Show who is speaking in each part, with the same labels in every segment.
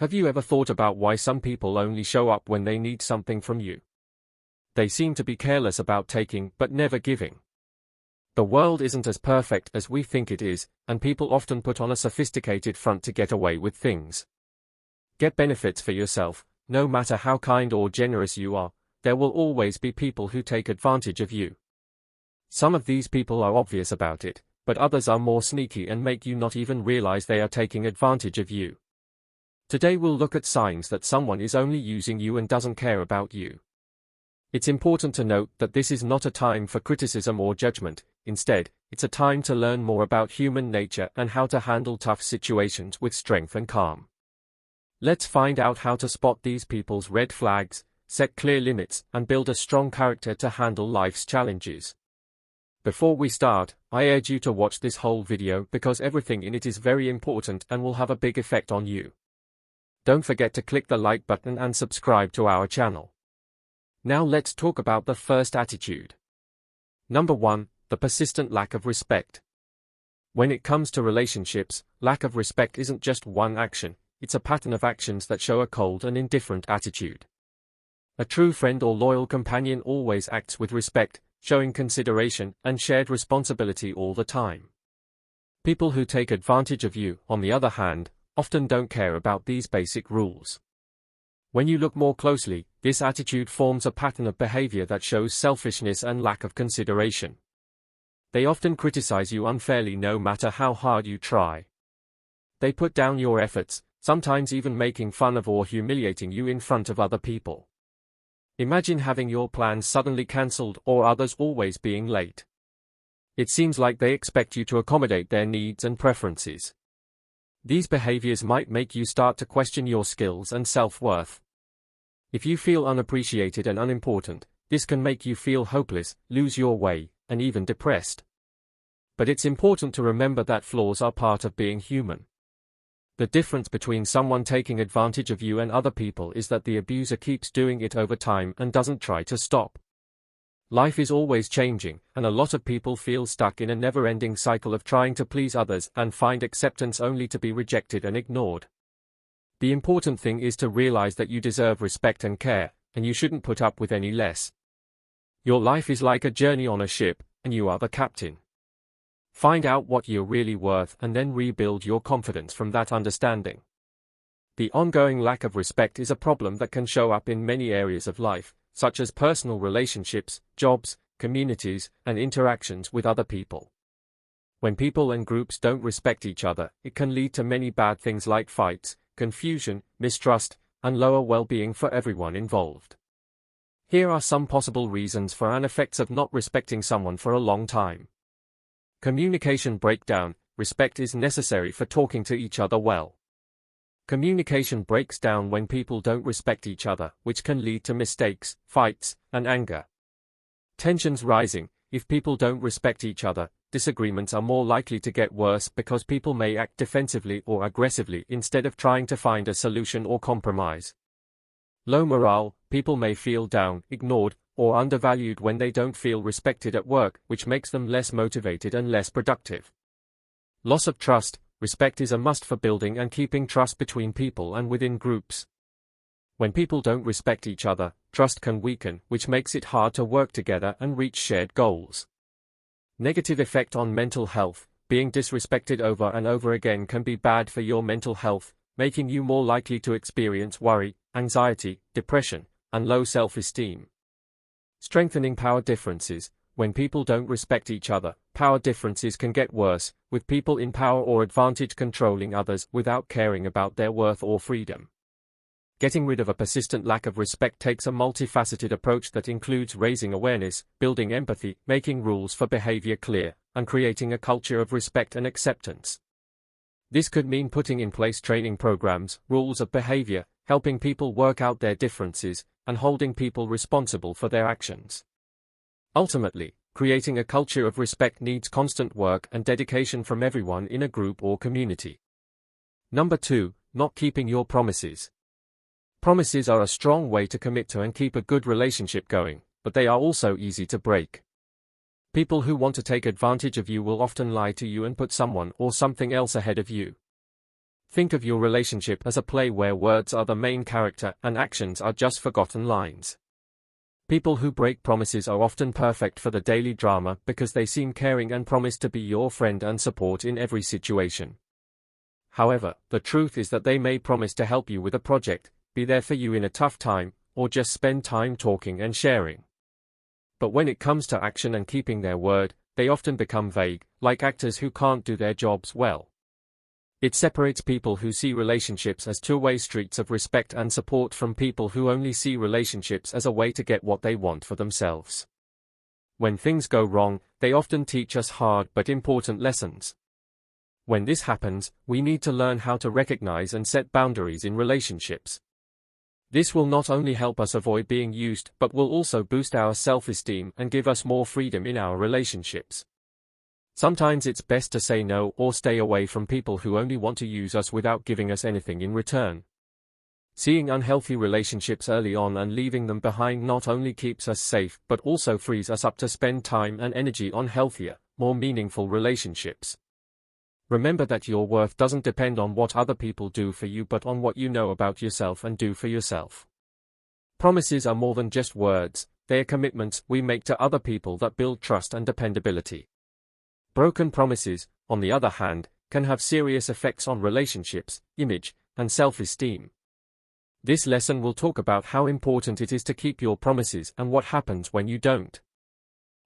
Speaker 1: Have you ever thought about why some people only show up when they need something from you? They seem to be careless about taking but never giving. The world isn't as perfect as we think it is, and people often put on a sophisticated front to get away with things. Get benefits for yourself. No matter how kind or generous you are, there will always be people who take advantage of you. Some of these people are obvious about it, but others are more sneaky and make you not even realize they are taking advantage of you. Today we'll look at signs that someone is only using you and doesn't care about you. It's important to note that this is not a time for criticism or judgment. Instead, it's a time to learn more about human nature and how to handle tough situations with strength and calm. Let's find out how to spot these people's red flags, set clear limits, and build a strong character to handle life's challenges. Before we start, I urge you to watch this whole video because everything in it is very important and will have a big effect on you. Don't forget to click the like button and subscribe to our channel. Now let's talk about the first attitude. Number 1, the persistent lack of respect. When it comes to relationships, lack of respect isn't just one action, it's a pattern of actions that show a cold and indifferent attitude. A true friend or loyal companion always acts with respect, showing consideration and shared responsibility all the time. People who take advantage of you, on the other hand, often don't care about these basic rules. When you look more closely, this attitude forms a pattern of behavior that shows selfishness and lack of consideration. They often criticize you unfairly no matter how hard you try. They put down your efforts, sometimes even making fun of or humiliating you in front of other people. Imagine having your plans suddenly cancelled or others always being late. It seems like they expect you to accommodate their needs and preferences. These behaviors might make you start to question your skills and self-worth. If you feel unappreciated and unimportant, this can make you feel hopeless, lose your way, and even depressed. But it's important to remember that flaws are part of being human. The difference between someone taking advantage of you and other people is that the abuser keeps doing it over time and doesn't try to stop. Life is always changing, and a lot of people feel stuck in a never-ending cycle of trying to please others and find acceptance only to be rejected and ignored. The important thing is to realize that you deserve respect and care, and you shouldn't put up with any less. Your life is like a journey on a ship, and you are the captain. Find out what you're really worth and then rebuild your confidence from that understanding. The ongoing lack of respect is a problem that can show up in many areas of life, such as personal relationships, jobs, communities, and interactions with other people. When people and groups don't respect each other, it can lead to many bad things like fights, confusion, mistrust, and lower well-being for everyone involved. Here are some possible reasons for and effects of not respecting someone for a long time. Communication breakdown. Respect is necessary for talking to each other well. Communication breaks down when people don't respect each other, which can lead to mistakes, fights, and anger. Tensions rising. If people don't respect each other, disagreements are more likely to get worse because people may act defensively or aggressively instead of trying to find a solution or compromise. Low morale. People may feel down, ignored, or undervalued when they don't feel respected at work, which makes them less motivated and less productive. Loss of trust. Respect is a must for building and keeping trust between people and within groups. When people don't respect each other, trust can weaken, which makes it hard to work together and reach shared goals. Negative effect on mental health. Being disrespected over and over again can be bad for your mental health, making you more likely to experience worry, anxiety, depression, and low self-esteem. Strengthening power differences. When people don't respect each other, power differences can get worse, with people in power or advantage controlling others without caring about their worth or freedom. Getting rid of a persistent lack of respect takes a multifaceted approach that includes raising awareness, building empathy, making rules for behavior clear, and creating a culture of respect and acceptance. This could mean putting in place training programs, rules of behavior, helping people work out their differences, and holding people responsible for their actions. Ultimately, creating a culture of respect needs constant work and dedication from everyone in a group or community. Number 2, not keeping your promises. Promises are a strong way to commit to and keep a good relationship going, but they are also easy to break. People who want to take advantage of you will often lie to you and put someone or something else ahead of you. Think of your relationship as a play where words are the main character and actions are just forgotten lines. People who break promises are often perfect for the daily drama because they seem caring and promise to be your friend and support in every situation. However, the truth is that they may promise to help you with a project, be there for you in a tough time, or just spend time talking and sharing. But when it comes to action and keeping their word, they often become vague, like actors who can't do their jobs well. It separates people who see relationships as two-way streets of respect and support from people who only see relationships as a way to get what they want for themselves. When things go wrong, they often teach us hard but important lessons. When this happens, we need to learn how to recognize and set boundaries in relationships. This will not only help us avoid being used but will also boost our self-esteem and give us more freedom in our relationships. Sometimes it's best to say no or stay away from people who only want to use us without giving us anything in return. Seeing unhealthy relationships early on and leaving them behind not only keeps us safe but also frees us up to spend time and energy on healthier, more meaningful relationships. Remember that your worth doesn't depend on what other people do for you but on what you know about yourself and do for yourself. Promises are more than just words, they are commitments we make to other people that build trust and dependability. Broken promises, on the other hand, can have serious effects on relationships, image, and self-esteem. This lesson will talk about how important it is to keep your promises and what happens when you don't.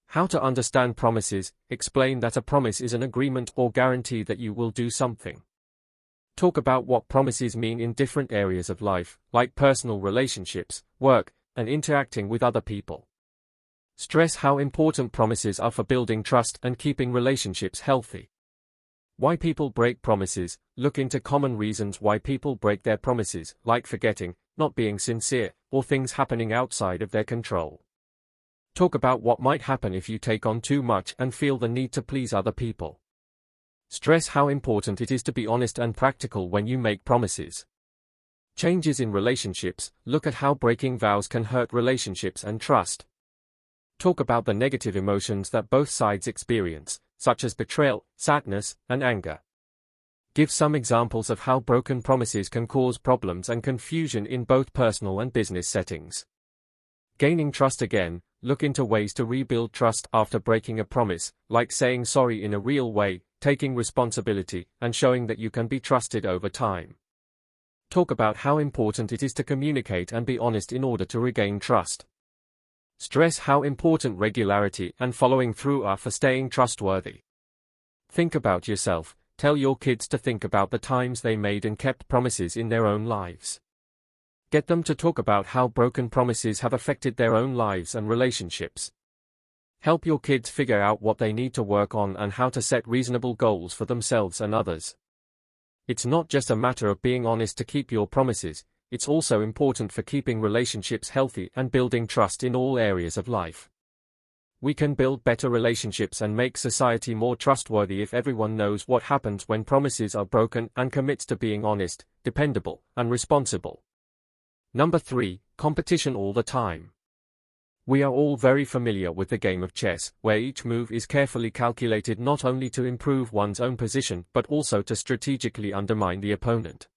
Speaker 1: How to understand promises, explain that a promise is an agreement or guarantee that you will do something. Talk about what promises mean in different areas of life, like personal relationships, work, and interacting with other people. Stress how important promises are for building trust and keeping relationships healthy. Why people break promises, look into common reasons why people break their promises, like forgetting, not being sincere, or things happening outside of their control. Talk about what might happen if you take on too much and feel the need to please other people. Stress how important it is to be honest and practical when you make promises. Changes in relationships, look at how breaking vows can hurt relationships and trust. Talk about the negative emotions that both sides experience, such as betrayal, sadness, and anger. Give some examples of how broken promises can cause problems and confusion in both personal and business settings. Gaining trust again, look into ways to rebuild trust after breaking a promise, like saying sorry in a real way, taking responsibility, and showing that you can be trusted over time. Talk about how important it is to communicate and be honest in order to regain trust. Stress how important regularity and following through are for staying trustworthy. Think about yourself, tell your kids to think about the times they made and kept promises in their own lives. Get them to talk about how broken promises have affected their own lives and relationships. Help your kids figure out what they need to work on and how to set reasonable goals for themselves and others. It's not just a matter of being honest to keep your promises, it's also important for keeping relationships healthy and building trust in all areas of life. We can build better relationships and make society more trustworthy if everyone knows what happens when promises are broken and commits to being honest, dependable, and responsible. Number 3, competition all the time. We are all very familiar with the game of chess, where each move is carefully calculated not only to improve one's own position but also to strategically undermine the opponent.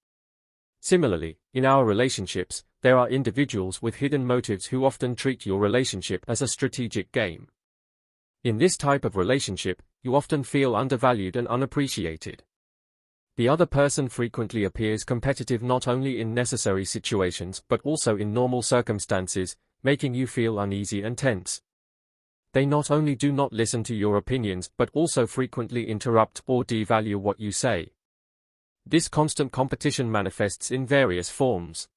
Speaker 1: Similarly, in our relationships, there are individuals with hidden motives who often treat your relationship as a strategic game. In this type of relationship, you often feel undervalued and unappreciated. The other person frequently appears competitive not only in necessary situations but also in normal circumstances, making you feel uneasy and tense. They not only do not listen to your opinions but also frequently interrupt or devalue what you say. This constant competition manifests in various forms.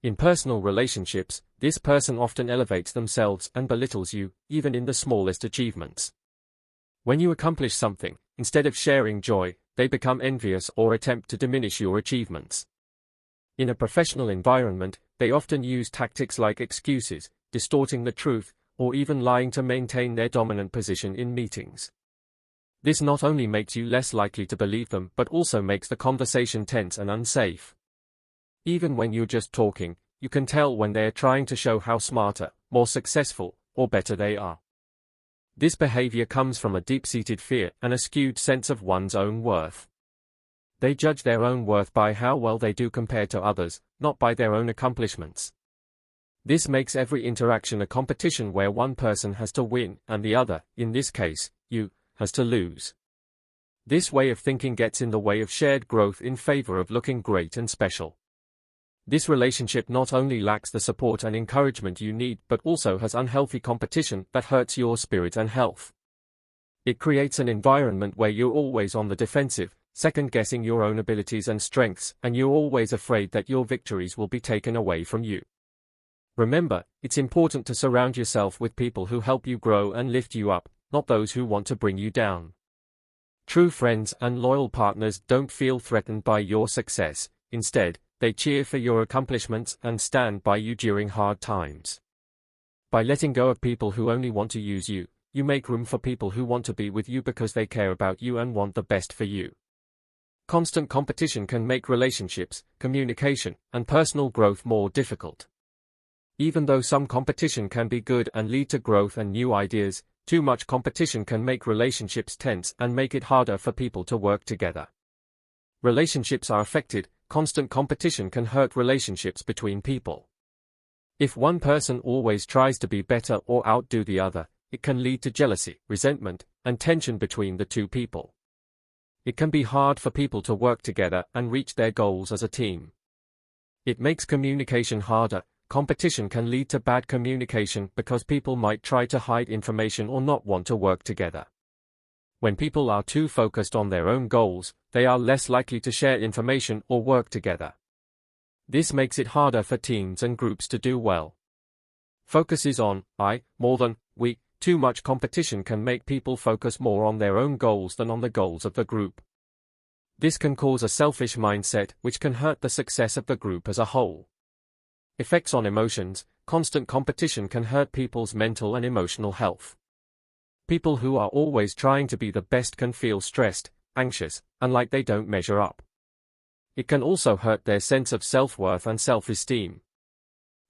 Speaker 1: In personal relationships, this person often elevates themselves and belittles you, even in the smallest achievements. When you accomplish something, instead of sharing joy, they become envious or attempt to diminish your achievements. In a professional environment, they often use tactics like excuses, distorting the truth, or even lying to maintain their dominant position in meetings. This not only makes you less likely to believe them but also makes the conversation tense and unsafe. Even when you're just talking, you can tell when they are trying to show how smarter, more successful, or better they are. This behavior comes from a deep-seated fear and a skewed sense of one's own worth. They judge their own worth by how well they do compared to others, not by their own accomplishments. This makes every interaction a competition where one person has to win and the other, in this case, you, has to lose. This way of thinking gets in the way of shared growth in favor of looking great and special. This relationship not only lacks the support and encouragement you need but also has unhealthy competition that hurts your spirit and health. It creates an environment where you're always on the defensive, second-guessing your own abilities and strengths, and you're always afraid that your victories will be taken away from you. Remember, it's important to surround yourself with people who help you grow and lift you up, not those who want to bring you down. True friends and loyal partners don't feel threatened by your success. Instead, they cheer for your accomplishments and stand by you during hard times. By letting go of people who only want to use you, you make room for people who want to be with you because they care about you and want the best for you. Constant competition can make relationships, communication, and personal growth more difficult. Even though some competition can be good and lead to growth and new ideas, too much competition can make relationships tense and make it harder for people to work together. Relationships are affected. Constant competition can hurt relationships between people. If one person always tries to be better or outdo the other, it can lead to jealousy, resentment, and tension between the two people. It can be hard for people to work together and reach their goals as a team. It makes communication harder. Competition can lead to bad communication because people might try to hide information or not want to work together. When people are too focused on their own goals, they are less likely to share information or work together. This makes it harder for teams and groups to do well. Focus is on I more than we. Too much competition can make people focus more on their own goals than on the goals of the group. This can cause a selfish mindset which can hurt the success of the group as a whole. Effects on emotions. Constant competition can hurt people's mental and emotional health. People who are always trying to be the best can feel stressed, anxious, and like they don't measure up. It can also hurt their sense of self-worth and self-esteem.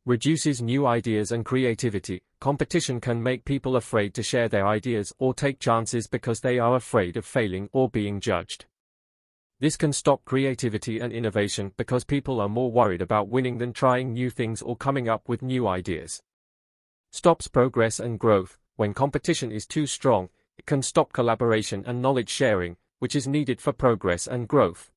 Speaker 1: Reduces new ideas and creativity. Competition can make people afraid to share their ideas or take chances because they are afraid of failing or being judged. This can stop creativity and innovation because people are more worried about winning than trying new things or coming up with new ideas. Stops progress and growth. When competition is too strong, it can stop collaboration and knowledge sharing, which is needed for progress and growth.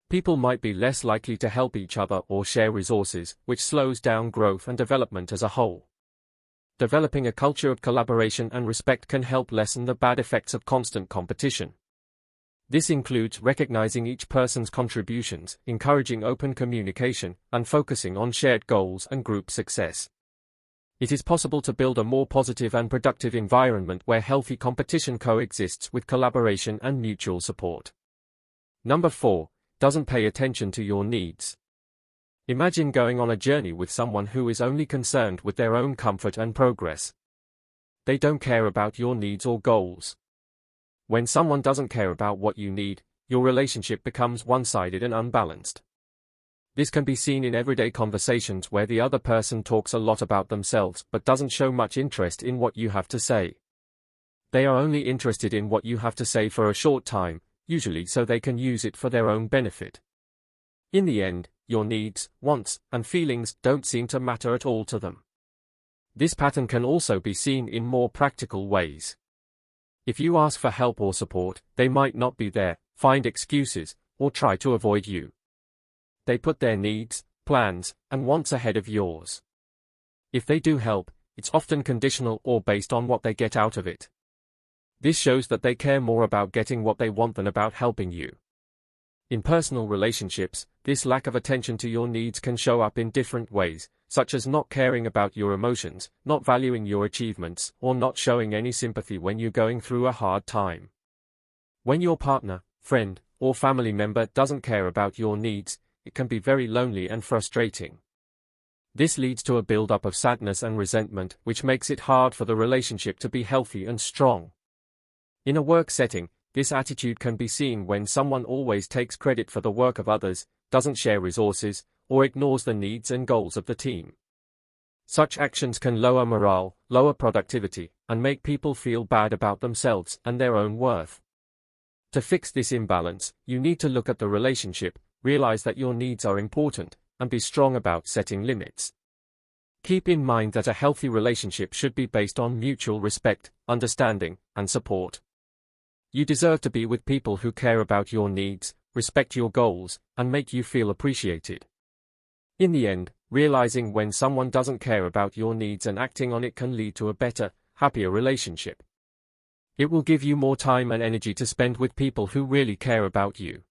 Speaker 1: People might be less likely to help each other or share resources, which slows down growth and development as a whole. Developing a culture of collaboration and respect can help lessen the bad effects of constant competition. This includes recognizing each person's contributions, encouraging open communication, and focusing on shared goals and group success. It is possible to build a more positive and productive environment where healthy competition coexists with collaboration and mutual support. Number 4. Doesn't pay attention to your needs. Imagine going on a journey with someone who is only concerned with their own comfort and progress. They don't care about your needs or goals. When someone doesn't care about what you need, your relationship becomes one-sided and unbalanced. This can be seen in everyday conversations where the other person talks a lot about themselves but doesn't show much interest in what you have to say. They are only interested in what you have to say for a short time, usually so they can use it for their own benefit. In the end, your needs, wants, and feelings don't seem to matter at all to them. This pattern can also be seen in more practical ways. If you ask for help or support, they might not be there, find excuses, or try to avoid you. They put their needs, plans, and wants ahead of yours. If they do help, it's often conditional or based on what they get out of it. This shows that they care more about getting what they want than about helping you. In personal relationships, this lack of attention to your needs can show up in different ways, such as not caring about your emotions, not valuing your achievements, or not showing any sympathy when you're going through a hard time. When your partner, friend, or family member doesn't care about your needs, it can be very lonely and frustrating. This leads to a buildup of sadness and resentment, which makes it hard for the relationship to be healthy and strong. In a work setting, this attitude can be seen when someone always takes credit for the work of others, doesn't share resources, or ignores the needs and goals of the team. Such actions can lower morale, lower productivity, and make people feel bad about themselves and their own worth. To fix this imbalance, you need to look at the relationship, realize that your needs are important, and be strong about setting limits. Keep in mind that a healthy relationship should be based on mutual respect, understanding, and support. You deserve to be with people who care about your needs, respect your goals, and make you feel appreciated. In the end, realizing when someone doesn't care about your needs and acting on it can lead to a better, happier relationship. It will give you more time and energy to spend with people who really care about you.